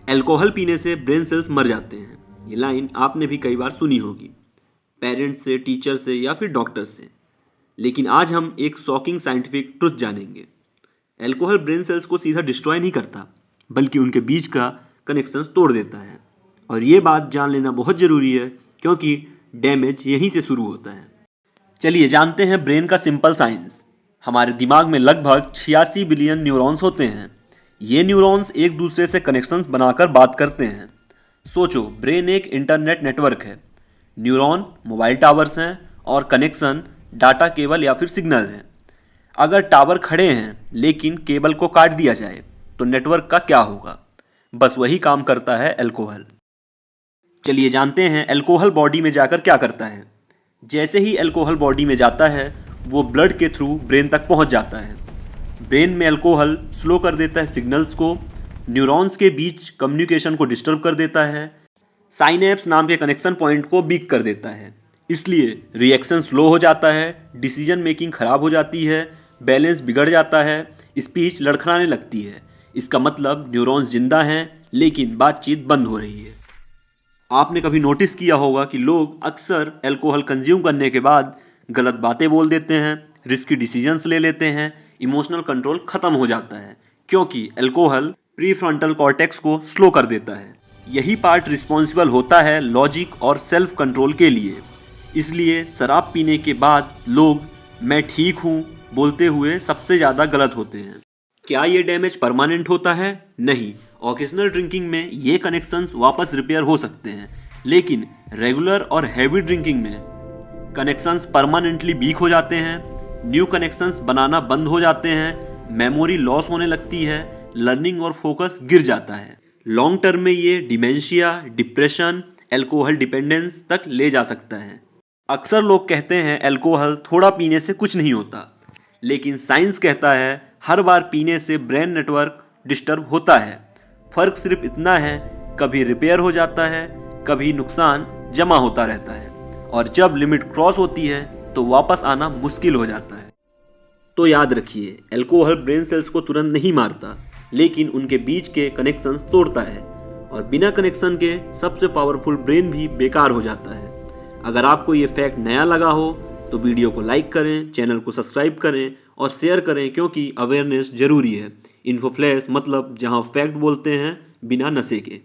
Alcohol पीने से brain cells मर जाते हैं। ये लाइन आपने भी कई बार सुनी होगी, पेरेंट्स से, टीचर से या फिर डॉक्टर से। लेकिन आज हम एक शॉकिंग साइंटिफिक ट्रुथ जानेंगे। अल्कोहल ब्रेन सेल्स को सीधा डिस्ट्रॉय नहीं करता, बल्कि उनके बीच का कनेक्शंस तोड़ देता है। और ये बात जान लेना बहुत ज़रूरी है, क्योंकि डैमेज यहीं से शुरू होता है। चलिए जानते हैं ब्रेन का सिंपल साइंस। हमारे दिमाग में लगभग 86 बिलियन न्यूरॉन्स होते हैं। ये न्यूरॉन्स एक दूसरे से कनेक्शंस बनाकर बात करते हैं। सोचो, ब्रेन एक इंटरनेट नेटवर्क है। न्यूरॉन मोबाइल टावर्स हैं और कनेक्शन डाटा केबल या फिर सिग्नल्स हैं। अगर टावर खड़े हैं लेकिन केबल को काट दिया जाए तो नेटवर्क का क्या होगा? बस वही काम करता है अल्कोहल। चलिए जानते हैं अल्कोहल बॉडी में जाकर क्या करता है। जैसे ही अल्कोहल बॉडी में जाता है, वो ब्लड के थ्रू ब्रेन तक पहुंच जाता है। ब्रेन में अल्कोहल स्लो कर देता है सिग्नल्स को, न्यूरॉन्स के बीच कम्युनिकेशन को डिस्टर्ब कर देता है, साइनेप्स नाम के कनेक्शन पॉइंट को वीक कर देता है। इसलिए रिएक्शन स्लो हो जाता है, डिसीजन मेकिंग खराब हो जाती है, बैलेंस बिगड़ जाता है, स्पीच लड़खड़ाने लगती है। इसका मतलब न्यूरॉन्स जिंदा हैं लेकिन बातचीत बंद हो रही है। आपने कभी नोटिस किया होगा कि लोग अक्सर अल्कोहल कंज्यूम करने के बाद गलत बातें बोल देते हैं, रिस्की डिसीजंस ले लेते हैं, इमोशनल कंट्रोल खत्म हो जाता है, क्योंकि अल्कोहल प्रीफ्रंटल कॉर्टेक्स को स्लो कर देता है। यही पार्ट रिस्पॉन्सिबल होता है लॉजिक और सेल्फ कंट्रोल के लिए। इसलिए शराब पीने के बाद लोग मैं ठीक हूँ बोलते हुए सबसे ज़्यादा गलत होते हैं। क्या ये डैमेज परमानेंट होता है? नहीं। ऑकेजनल ड्रिंकिंग में ये कनेक्शंस वापस रिपेयर हो सकते हैं, लेकिन रेगुलर और हैवी ड्रिंकिंग में कनेक्शंस परमानेंटली वीक हो जाते हैं, न्यू कनेक्शंस बनाना बंद हो जाते हैं, मेमोरी लॉस होने लगती है, लर्निंग और फोकस गिर जाता है। लॉन्ग टर्म में ये डिमेंशिया, डिप्रेशन, अल्कोहल डिपेंडेंस तक ले जा सकता है। अक्सर लोग कहते हैं अल्कोहल थोड़ा पीने से कुछ नहीं होता, लेकिन साइंस कहता है हर बार पीने से ब्रेन नेटवर्क डिस्टर्ब होता है। फर्क सिर्फ इतना है, कभी रिपेयर हो जाता है, कभी नुकसान जमा होता रहता है, और जब लिमिट क्रॉस होती है तो वापस आना मुश्किल हो जाता है। तो याद रखिए, अल्कोहल ब्रेन सेल्स को तुरंत नहीं मारता, लेकिन उनके बीच के कनेक्शंस तोड़ता है, और बिना कनेक्शन के सबसे पावरफुल ब्रेन भी बेकार हो जाता है। अगर आपको ये फैक्ट नया लगा हो तो वीडियो को लाइक करें, चैनल को सब्सक्राइब करें और शेयर करें, क्योंकि अवेयरनेस जरूरी है। इन्फो फ्लैश मतलब जहां फैक्ट बोलते हैं बिना नशे के।